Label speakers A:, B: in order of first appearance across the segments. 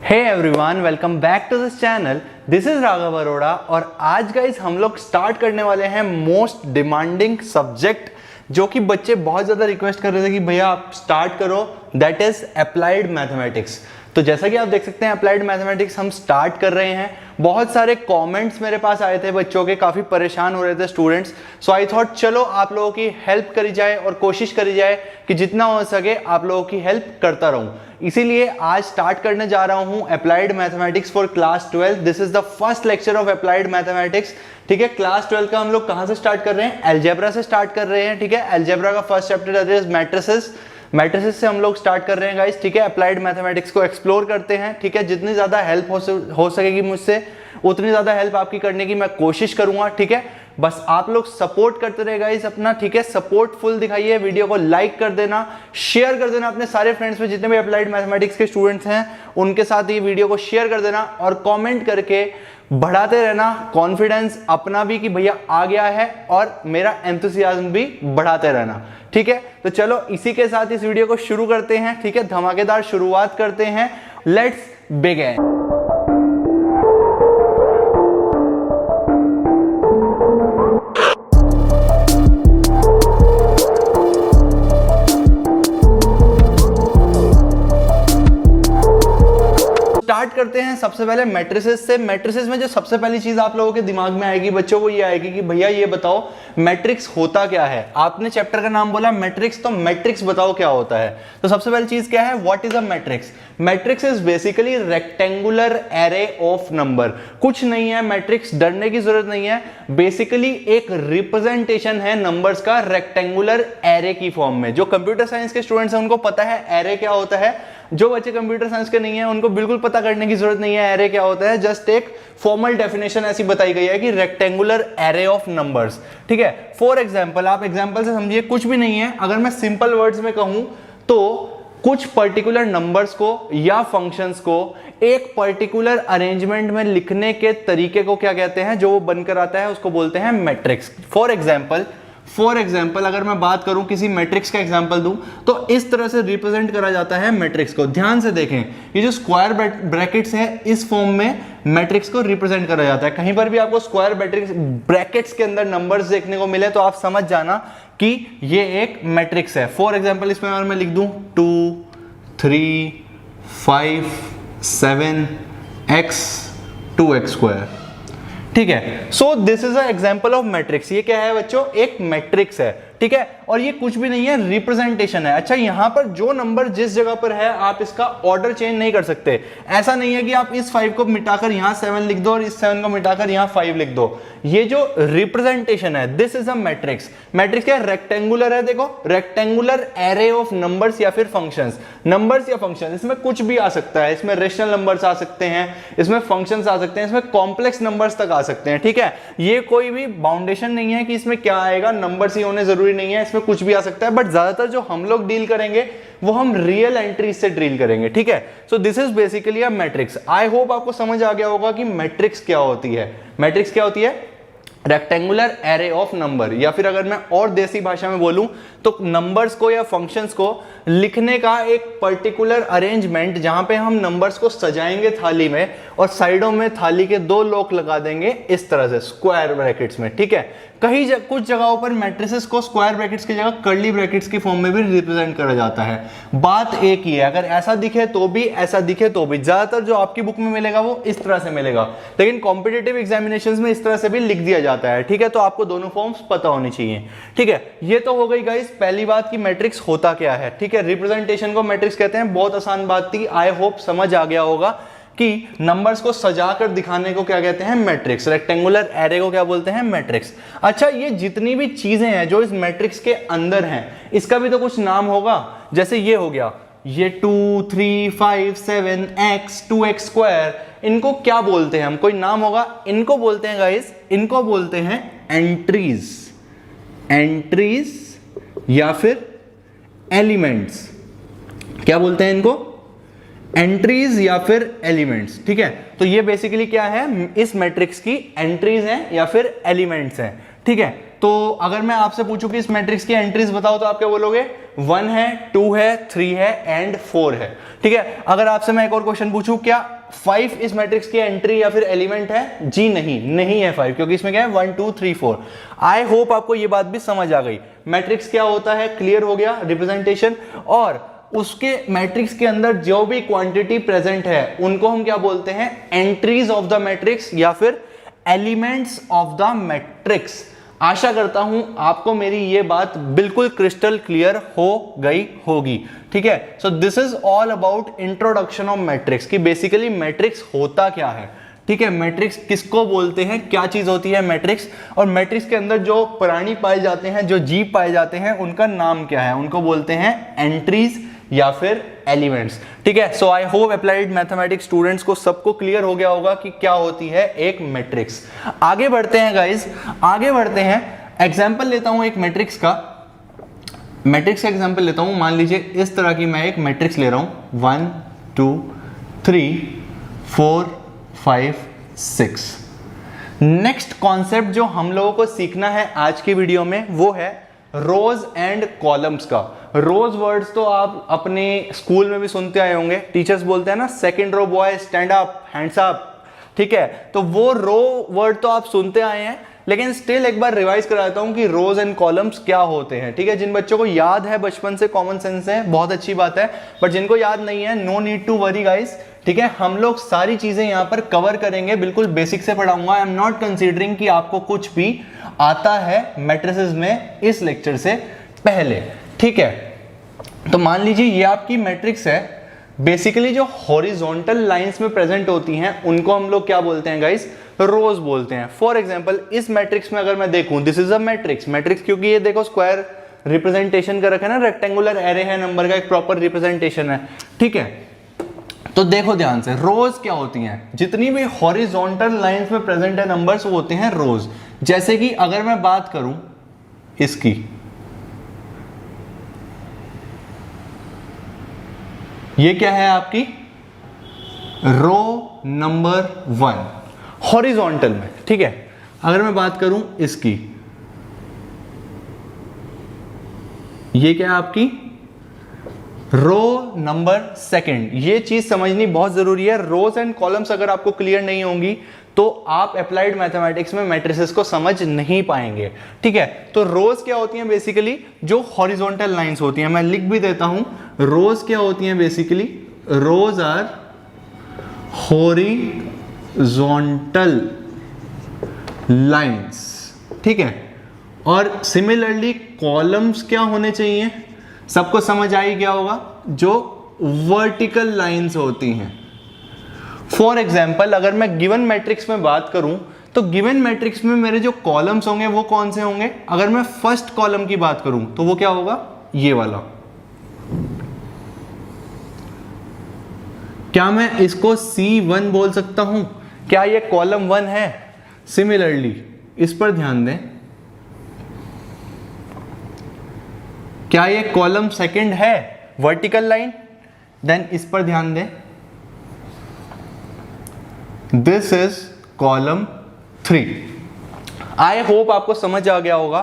A: Hey everyone, welcome back to this channel. This is Raghav Arora और आज guys हम लोग स्टार्ट करने वाले हैं मोस्ट डिमांडिंग सब्जेक्ट जो कि बच्चे बहुत ज़्यादा रिक्वेस्ट कर रहे थे कि भैया आप स्टार्ट करो, दैट इज अप्लाइड मैथमेटिक्स। तो जैसा कि आप देख सकते हैं अप्लाइड मैथमेटिक्स हम स्टार्ट कर रहे हैं। बहुत सारे कमेंट्स मेरे पास आए थे बच्चों के, काफ़ी परेशान हो रहे थे स्टूडेंट्स। सो आई थॉट चलो आप लोगों की हेल्प करी जाए और कोशिश करी जाए कि जितना हो सके आप लोगों की हेल्प करता रहूं। इसीलिए आज स्टार्ट करने जा रहा हूं applied mathematics for class 12। This is the first lecture of applied mathematics. ठीक है, क्लास 12 का हम लोग कहां से स्टार्ट कर रहे हैं? अलजेब्रा से स्टार्ट कर रहे हैं। ठीक है, अलजेब्रा का first chapter that is matrices. Matrices से हम लोग स्टार्ट कर रहे हैं गाइस। ठीक है, अप्लाइड मैथमेटिक्स को एक्सप्लोर करते हैं। ठीक है, जितनी ज्यादा हेल्प हो सकेगी मुझसे उतनी ज्यादा हेल्प आपकी करने की मैं कोशिश करूंगा। ठीक है, बस आप लोग सपोर्ट करते रहे गाइस अपना। ठीक है, सपोर्ट फुल दिखाइए, वीडियो को लाइक कर देना, शेयर कर देना अपने सारे फ्रेंड्स में, जितने भी अप्लाइड मैथमेटिक्स के स्टूडेंट्स हैं उनके साथ ये वीडियो को शेयर कर देना और कमेंट करके बढ़ाते रहना कॉन्फिडेंस अपना भी कि भैया आ गया है और मेरा एंथुसियाज्म भी बढ़ाते रहना। ठीक है, तो चलो इसी के साथ इस वीडियो को शुरू करते हैं। ठीक है, धमाकेदार शुरुआत करते हैं। Let's begin. स्टार्ट करते हैं सबसे पहले मैट्रिसेस से। मैट्रिसेस में जो सबसे पहली चीज आप लोगों के दिमाग में आएगी बच्चों वो ये आएगी कि भैया ये बताओ मैट्रिक्स होता क्या है। आपने चैप्टर का नाम बोला मैट्रिक्स, तो मैट्रिक्स बताओ क्या होता है। तो सबसे पहली चीज क्या है? What is a matrix? Matrix is basically rectangular array of number. कुछ नहीं है मैट्रिक्स, डरने की जरूरत नहीं है। बेसिकली एक रिप्रेजेंटेशन है नंबर्स का रेक्टेंगुलर एरे की फॉर्म में। जो कंप्यूटर साइंस के स्टूडेंट्स हैं उनको पता है एरे क्या होता है। जो बच्चे कंप्यूटर साइंस के नहीं है उनको बिल्कुल पता करने की जरूरत नहीं है एरे क्या होता है। जस्ट एक फॉर्मल डेफिनेशन ऐसी बताई गई है कि रेक्टेंगुलर एरे ऑफ नंबर्स। ठीक है, फॉर एग्जांपल, आप एग्जांपल से समझिए, कुछ भी नहीं है। अगर मैं सिंपल वर्ड्स में कहूं तो कुछ पर्टिकुलर नंबर्स को या फंक्शंस को एक पर्टिकुलर अरेंजमेंट में लिखने के तरीके को क्या कहते हैं? जो वो बनकर आता है उसको बोलते हैं मैट्रिक्स। फॉर एग्जाम्पल अगर मैं बात करूं, किसी मैट्रिक्स का एग्जाम्पल दूं तो इस तरह से रिप्रेजेंट करा जाता है मैट्रिक्स को। ध्यान से देखें, ये जो स्क्वायर ब्रैकेट्स है इस फॉर्म में मैट्रिक्स को रिप्रेजेंट करा जाता है। कहीं पर भी आपको स्क्वायर ब्रैकेट्स के अंदर नंबर्स देखने को मिले तो आप समझ जाना कि ये एक मैट्रिक्स है। फॉर एग्जाम्पल इसमें अगर मैं लिख दूं 2, 3, 5, 7 x 2x स्क्वायर। ठीक है, so this is a example of matrix. ये क्या है बच्चों? एक मैट्रिक्स है। ठीक है, और ये कुछ भी नहीं है, रिप्रेजेंटेशन है। अच्छा, यहां पर जो नंबर जिस जगह पर है आप इसका ऑर्डर चेंज नहीं कर सकते। ऐसा नहीं है कि आप इस 5 को मिटाकर यहां 7 लिख दो और इस 7 को मिटाकर यहां 5 लिख दो। ये जो रिप्रेजेंटेशन है this is a matrix. Matrix क्या है? रेक्टेंगुलर है। देखो, रेक्टेंगुलर एरे ऑफ नंबर्स या फिर फंक्शंस। नंबर्स या फंक्शन, इसमें कुछ भी आ सकता है। इसमें रेशनल नंबर्स आ सकते हैं, इसमें फंक्शंस आ सकते हैं, इसमें कॉम्प्लेक्स नंबर्स तक आ सकते हैं। ठीक है, ये कोई भी बाउंडेशन नहीं है कि इसमें क्या आएगा, नंबर्स ही होने जरूरी नहीं है, इसमें कुछ भी आ सकता है। बट ज्यादातर जो हम लोग डील करेंगे वो हम रियल एंट्रीज से डील करेंगे। ठीक है, so this is basically a matrix. I hope आपको समझ आ गया होगा कि मैट्रिक्स क्या होती है। मैट्रिक्स क्या होती है? रेक्टेंगुलर एरे ऑफ नंबर, या फिर अगर मैं और देसी भाषा में बोलूं तो नंबर्स को या फंक्शंस को लिखने का एक पर्टिकुलर अरेंजमेंट जहां पे हम नंबर्स को सजाएंगे थाली में और साइडों में थाली के 2 लॉक लगा देंगे इस तरह से स्क्वायर ब्रैकेट्स में। ठीक है, कुछ जगहों पर मैट्रिसेस को स्क्वायर ब्रैकेट्स की जगह कर्ली ब्रैकेट्स की फॉर्म में भी रिप्रेजेंट करा जाता है। बात एक ही है, अगर ऐसा दिखे तो भी, ऐसा दिखे तो भी। ज्यादातर जो आपकी बुक में मिलेगा वो इस तरह से मिलेगा, लेकिन कॉम्पिटिटिव एग्जामिनेशंस में इस तरह से भी लिख दिया जाता है। ठीक है, तो आपको दोनों फॉर्म्स पता होनी चाहिए। ठीक है, ये तो हो गई गाइस पहली बात कि मैट्रिक्स होता क्या है। ठीक है, रिप्रेजेंटेशन को मैट्रिक्स कहते हैं। बहुत आसान बात थी, आई होप समझ आ गया होगा कि नंबर्स को सजाकर दिखाने को क्या कहते हैं? मैट्रिक्स। रेक्टेंगुलर एरे को क्या बोलते हैं? मैट्रिक्स। अच्छा, ये जितनी भी चीजें हैं जो इस मैट्रिक्स के अंदर हैं इसका भी तो कुछ नाम होगा। जैसे ये हो गया, ये 2, 3, 5, 7 x 2x स्क्वायर, इनको क्या बोलते हैं हम? कोई नाम होगा। इनको बोलते हैं गाइस, इनको बोलते हैं एंट्रीज। एंट्रीज या फिर एलिमेंट्स। क्या बोलते हैं इनको? एंट्रीज या फिर एलिमेंट्स। ठीक है, तो ये बेसिकली क्या है? इस मैट्रिक्स की एंट्रीज हैं या फिर एलिमेंट्स हैं। ठीक है, तो अगर मैं आपसे पूछूं कि इस मैट्रिक्स की एंट्रीज बताओ तो आप क्या बोलोगे? 1 है, 2 है, 3 है एंड 4 है। ठीक है, अगर आपसे मैं एक और क्वेश्चन पूछूं, क्या 5 इस मैट्रिक्स की एंट्री या फिर एलिमेंट है? जी नहीं है 5, क्योंकि इसमें क्या है 1 2 3 4। आई होप आपको ये बात भी समझ आ गई। मैट्रिक्स क्या होता है, क्लियर हो गया, रिप्रेजेंटेशन, और उसके मैट्रिक्स के अंदर जो भी क्वांटिटी प्रेजेंट है उनको हम क्या बोलते हैं, एंट्रीज ऑफ द मैट्रिक्स या फिर एलिमेंट्स ऑफ द मैट्रिक्स। आशा करता हूं आपको मेरी ये बात बिल्कुल क्रिस्टल क्लियर हो गई होगी। ठीक है, so this is all about introduction of matrix, कि बेसिकली मैट्रिक्स होता क्या है। ठीक है, मैट्रिक्स किसको बोलते हैं, क्या चीज होती है मैट्रिक्स, और मैट्रिक्स के अंदर जो प्राणी पाए जाते हैं, जो जीव पाए जाते हैं, उनका नाम क्या है, उनको बोलते हैं एंट्रीज या फिर एलिमेंट्स। ठीक है, so I hope applied mathematics students को सबको क्लियर हो गया होगा कि क्या होती है एक मैट्रिक्स। आगे बढ़ते हैं गाइस, आगे बढ़ते हैं। एग्जांपल लेता हूं एक मैट्रिक्स का, मैट्रिक्स का एग्जांपल लेता हूं। मान लीजिए इस तरह की मैं एक मैट्रिक्स ले रहा हूं, 1 2 3 4 5 6। नेक्स्ट कॉन्सेप्ट जो हम लोगों को सीखना है आज की वीडियो में वो है रोज एंड कॉलम्स का। रोज वर्ड्स तो आप अपने स्कूल में भी सुनते आए होंगे, टीचर्स बोलते हैं ना, second row boy, stand up, hands up. ठीक है, तो वो रो वर्ड तो आप सुनते आए हैं, लेकिन स्टिल एक बार रिवाइज कराता हूं कि रोज एंड कॉलम्स क्या होते हैं। ठीक है, जिन बच्चों को याद है बचपन से, कॉमन सेंस है, बहुत अच्छी बात है, बट जिनको याद नहीं है, no need to worry guys. ठीक है, हम लोग सारी चीजें यहां पर कवर करेंगे, बिल्कुल बेसिक से पढ़ाऊंगा। आई एम नॉट कंसीडरिंग कि आपको कुछ भी आता है मैट्रिसेस में इस लेक्चर से पहले। ठीक है, तो मान लीजिए ये आपकी मैट्रिक्स है। बेसिकली जो हॉरिजॉन्टल लाइंस में प्रेजेंट होती हैं उनको हम लोग क्या बोलते हैं गाइस, रोज बोलते हैं। फॉर एग्जांपल इस मैट्रिक्स में अगर मैं देखूं, this is a matrix, matrix क्योंकि ये देखो स्क्वायर रिप्रेजेंटेशन का रखा है ना, रेक्टेंगुलर एरे है, नंबर का एक प्रॉपर रिप्रेजेंटेशन है। ठीक है, तो देखो ध्यान से, रोज क्या होती हैं, जितनी भी हॉरिजॉन्टल लाइंस में प्रेजेंट है नंबर्स, वो होते हैं रोज। जैसे कि अगर मैं बात करूं इसकी, ये क्या है आपकी रो नंबर 1 हॉरिजॉन्टल में। ठीक है, अगर मैं बात करूं इसकी, ये क्या है आपकी रो नंबर 2। ये चीज समझनी बहुत जरूरी है। रोज एंड कॉलम्स अगर आपको क्लियर नहीं होंगी तो आप अप्लाइड मैथमेटिक्स में मैट्रिसेस को समझ नहीं पाएंगे। ठीक है, तो रोज क्या होती हैं, बेसिकली जो हॉरिजॉन्टल लाइंस होती हैं, मैं लिख भी देता हूं, रोज क्या होती हैं basically, rows are horizontal lines. ठीक है, और सिमिलरली कॉलम्स क्या होने चाहिए, सबको समझ आ ही गया होगा, जो वर्टिकल लाइंस होती हैं। फॉर एग्जाम्पल अगर मैं गिवन मैट्रिक्स में बात करूं तो गिवन मैट्रिक्स में मेरे जो कॉलम्स होंगे वो कौन से होंगे। अगर मैं फर्स्ट कॉलम की बात करूं तो वो क्या होगा, ये वाला। क्या मैं इसको C1 बोल सकता हूं, क्या ये कॉलम 1 है। सिमिलरली इस पर ध्यान दें, क्या ये कॉलम 2 है, वर्टिकल लाइन, देन इस पर ध्यान दें, this is column 3। I hope आपको समझ आ गया होगा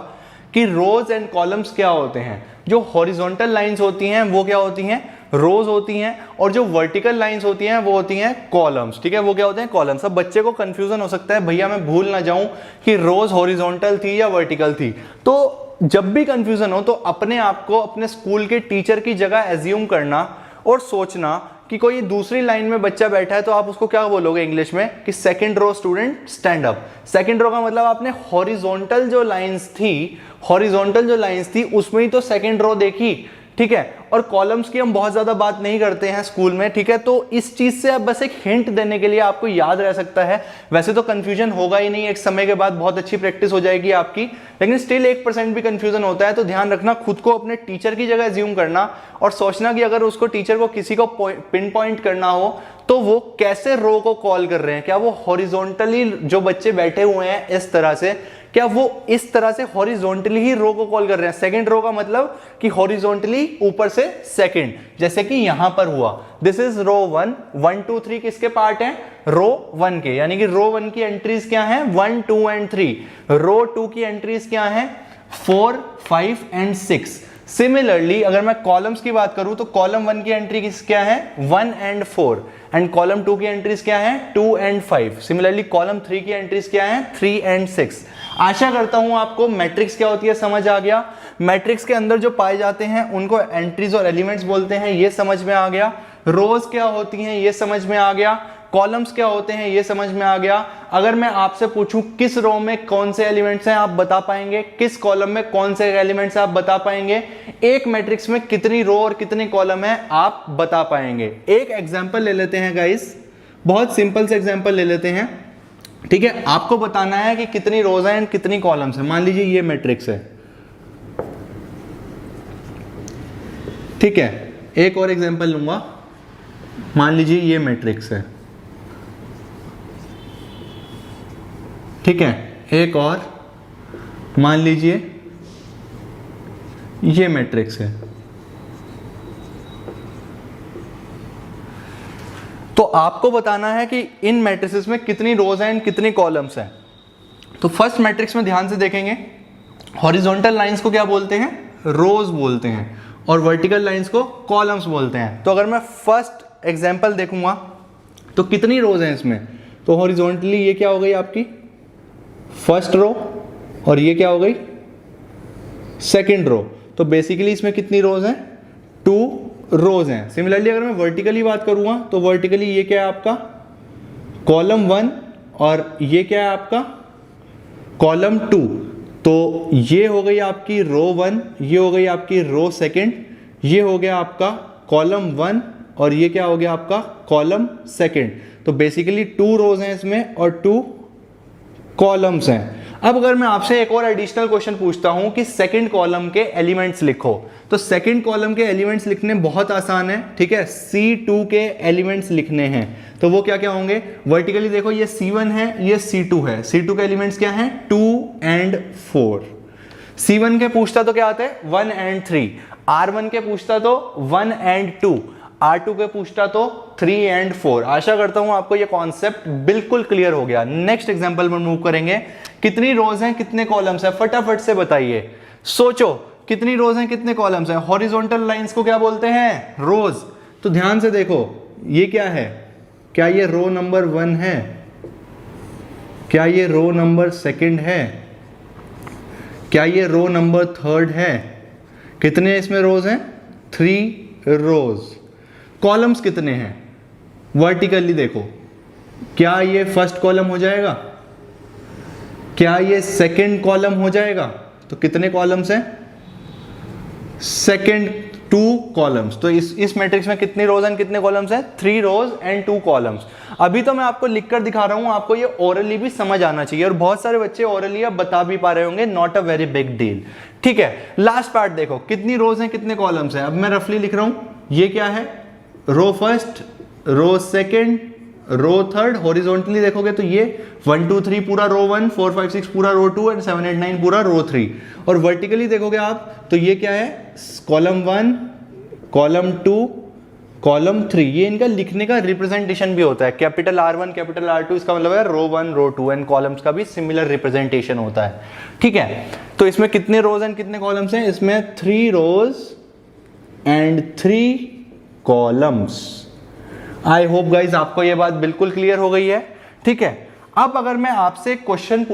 A: कि रोज एंड कॉलम्स क्या होते हैं। जो हॉरिजॉन्टल लाइंस होती हैं वो क्या होती हैं, रोज होती हैं, और जो वर्टिकल लाइंस होती हैं वो होती हैं कॉलम्स। ठीक है, वो क्या होते हैं, कॉलम्स। अब बच्चे को कंफ्यूजन हो सकता है, भैया मैं भूल ना जाऊं कि रोज हॉरिजॉन्टल थी या वर्टिकल थी। तो जब भी कंफ्यूजन हो तो अपने आप को अपने स्कूल के टीचर की जगह एज्यूम करना और सोचना कि कोई दूसरी लाइन में बच्चा बैठा है तो आप उसको क्या बोलोगे इंग्लिश में, कि second row student stand up. Second row का मतलब आपने हॉरिजॉन्टल जो लाइंस थी उसमें ही तो सेकंड रो देखी। ठीक है, और कॉलम्स की हम बहुत ज्यादा बात नहीं करते हैं स्कूल में। ठीक है, तो इस चीज से आप बस एक हिंट देने के लिए आपको याद रह सकता है। वैसे तो कंफ्यूजन होगा ही नहीं, एक समय के बाद बहुत अच्छी प्रैक्टिस हो जाएगी आपकी, लेकिन स्टिल 1% भी कंफ्यूजन होता है। तो ध्यान रखना, खुद को अपने टीचर की जगह एज्यूम करना और सोचना कि अगर उसको टीचर को किसी को पिन पॉइंट करना हो तो वो कैसे रो को कॉल कर रहे हैं। क्या वो हॉरिजॉन्टली जो बच्चे बैठे हुए हैं इस तरह से, क्या वो इस तरह से हॉरिजॉन्टली ही रो को कॉल कर रहे हैं। सेकंड रो का मतलब कि हॉरिजॉन्टली ऊपर से सेकंड, जैसे कि यहां पर हुआ, दिस इज रो 1, 1 2 3 किसके पार्ट हैं, रो 1 के, यानी कि रो 1 की एंट्रीज क्या हैं, 1 2 एंड 3। रो 2 की एंट्रीज क्या हैं, 4 5 एंड 6। सिमिलरली अगर मैं कॉलम्स की बात करूं तो कॉलम 1 की एंट्री क्या है 1 and 4 एंड कॉलम 2 की एंट्रीज क्या है 2 and 5। सिमिलरली कॉलम 3 की एंट्रीज क्या है 3 and 6। आशा करता हूं आपको मैट्रिक्स क्या होती है समझ आ गया। मैट्रिक्स के अंदर जो पाए जाते हैं उनको एंट्रीज और एलिमेंट्स बोलते हैं, ये समझ में आ गया। रोज क्या होती हैं ये समझ में आ गया। कॉलम्स क्या होते हैं ये समझ में आ गया। अगर मैं आपसे पूछूं किस रो में कौन से एलिमेंट्स हैं आप बता पाएंगे, किस कॉलम में कौन से एलिमेंट्स हैं आप बता पाएंगे, एक मैट्रिक्स में कितनी रो और कितने कॉलम है आप बता पाएंगे। एक एग्जांपल ले लेते हैं गाइस, बहुत सिंपल से एग्जांपल ले लेते हैं, ठीक है। आपको बताना है कि कितनी रोज हैं एंड कितनी कॉलम्स हैं। मान लीजिए ये मैट्रिक्स है, ठीक है। एक और एग्जांपल लूंगा, मान लीजिए ये मैट्रिक्स है, ठीक है। एक और मान लीजिए ये मैट्रिक्स है। तो आपको बताना है कि इन मैट्रिसेस में कितनी रोज हैं एंड कितनी कॉलम्स हैं। तो फर्स्ट मैट्रिक्स में ध्यान से देखेंगे, हॉरिजॉन्टल लाइंस को क्या बोलते हैं रोज बोलते हैं और वर्टिकल लाइंस को कॉलम्स बोलते हैं। तो अगर मैं फर्स्ट एग्जांपल देखूंगा तो कितनी रोज हैं इसमें, तो हॉरिजॉन्टली ये क्या हो गई आपकी फर्स्ट रो और ये क्या हो गई सेकंड रो। तो बेसिकली इसमें कितनी रोज हैं 2 रोज हैं। सिमिलरली अगर मैं वर्टिकली बात करूंगा तो वर्टिकली ये क्या है आपका कॉलम 1 और ये क्या है आपका कॉलम 2। तो ये हो गई आपकी रो 1, ये हो गई आपकी रो सेकंड, ये हो गया आपका कॉलम 1 और ये क्या हो गया आपका कॉलम सेकंड। तो बेसिकली 2 रोज हैं इसमें और 2 कॉलम्स हैं। अब अगर मैं आपसे एक और एडिशनल क्वेश्चन पूछता हूं कि सेकंड कॉलम के एलिमेंट्स लिखो, तो सेकंड कॉलम के एलिमेंट्स लिखने बहुत आसान है, ठीक है। C2 के एलिमेंट्स लिखने हैं तो वो क्या क्या होंगे, वर्टिकली देखो ये C1 है ये C2 है। C2 के एलिमेंट्स क्या हैं 2 and 4। C1 के पूछता तो क्या आता है 1 and 3, R1 के पूछता तो 1 and 2, R2 के पूछता तो 3 and 4। आशा करता हूं आपको ये कॉन्सेप्ट बिल्कुल क्लियर हो गया। नेक्स्ट एग्जांपल में मूव करेंगे, कितनी रोज हैं कितने कॉलम्स हैं फटाफट से बताइए, सोचो कितनी रोज हैं कितने कॉलम्स हैं। हॉरिजॉन्टल लाइंस को क्या बोलते हैं रोज। तो ध्यान से देखो ये क्या है, क्या ये रो नंबर 1 है, क्या ये रो नंबर 2 है, क्या ये रो नंबर 3 है। कितने इसमें रोज हैं 3 रोज। कॉलम्स कितने हैं वर्टिकली देखो, क्या ये फर्स्ट कॉलम हो जाएगा, क्या ये सेकंड कॉलम हो जाएगा। तो कितने कॉलम्स हैं सेकंड 2 कॉलम्स। तो इस मैट्रिक्स में कितनी रोज एंड कितने कॉलम्स हैं 3 रोज एंड 2 कॉलम्स। अभी तो मैं आपको लिखकर दिखा रहा हूं, आपको ये ओरली भी समझ आना चाहिए और बहुत सारे बच्चे ओरली अब बता भी पा रहे होंगे, not a very big deal, ठीक है। लास्ट पार्ट देखो कितनी रोज हैं कितने कॉलम्स हैं। अब मैं रफली लिख रहा हूं, ये क्या है row first, row second, row third. Horizontally देखोगे तो ये 1 2 3 पूरा रो 1, 4 5 6 पूरा रो 2 एंड 7 8 9 पूरा रो 3। और वर्टिकली देखोगे आप तो ये क्या है कॉलम 1, कॉलम 2, कॉलम 3। ये इनका लिखने का रिप्रेजेंटेशन भी होता है, कैपिटल R1 कैपिटल R2, इसका मतलब है रो 1 रो 2 एंड कॉलम्स का भी सिमिलर रिप्रेजेंटेशन होता है, ठीक है। तो इसमें कितने रोज एंड कितने कॉलम्स हैं, इसमें 3 rows and 3 columns. I hope guys आपको यह बात बिल्कुल क्लियर हो गई है, ठीक है। अब अगर मैं आपसे एक क्वेश्चन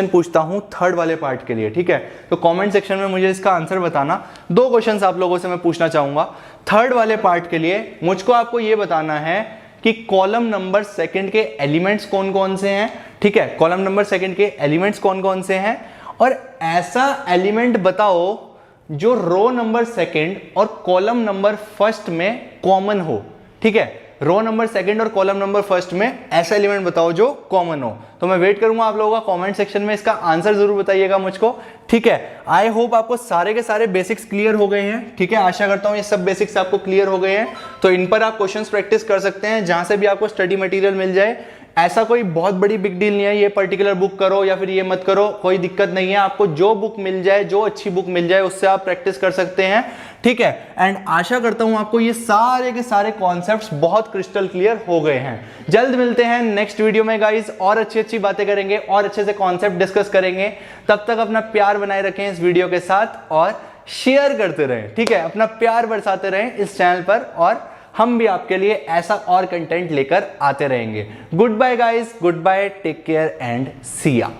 A: पूछता हूं, थर्ड वाले पार्ट के लिए, ठीक है, तो कमेंट सेक्शन में मुझे इसका आंसर बताना। 2 क्वेश्चंस आप लोगों से मैं पूछना चाहूंगा थर्ड वाले पार्ट के लिए। मुझको आपको यह बताना है कि कॉलम नंबर 2 के एलिमेंट्स कौन कौन से हैं, ठीक है। कॉलम नंबर 2 के एलिमेंट्स कौन कौन से हैं और ऐसा एलिमेंट बताओ जो रो नंबर 2 और कॉलम नंबर 1 में कॉमन हो, ठीक है। रो नंबर 2 और कॉलम नंबर 1 में ऐसा एलिमेंट बताओ जो कॉमन हो। तो मैं वेट करूंगा आप लोगों का कमेंट सेक्शन में, इसका आंसर जरूर बताइएगा मुझको, ठीक है। आई होप आपको सारे के सारे बेसिक्स क्लियर हो गए हैं, ठीक है। आशा करता हूं ये सब बेसिक्स आपको क्लियर हो गए हैं। तो इन पर आप क्वेश्चंस प्रैक्टिस कर सकते हैं, जहां से भी आपको स्टडी मटेरियल मिल जाए ऐसा कोई बहुत बड़ी बिग डील नहीं है ये पर्टिकुलर बुक करो या फिर ये मत करो, कोई दिक्कत नहीं है। आपको जो बुक मिल जाए, जो अच्छी बुक मिल जाए, उससे आप प्रैक्टिस कर सकते हैं, ठीक है। एंड आशा करता हूं आपको ये सारे के सारे कॉन्सेप्ट्स बहुत क्रिस्टल क्लियर हो गए हैं। जल्द मिलते हैं नेक्स्ट वीडियो में गाइस, और अच्छी अच्छी बातें करेंगे और अच्छे से कॉन्सेप्ट डिस्कस करेंगे। तब तक अपना प्यार बनाए रखें इस वीडियो के साथ और शेयर करते रहें, ठीक है। अपना प्यार बरसाते रहें इस चैनल पर और हम भी आपके लिए ऐसा और कंटेंट लेकर आते रहेंगे। Goodbye guys, goodbye, take care and see या।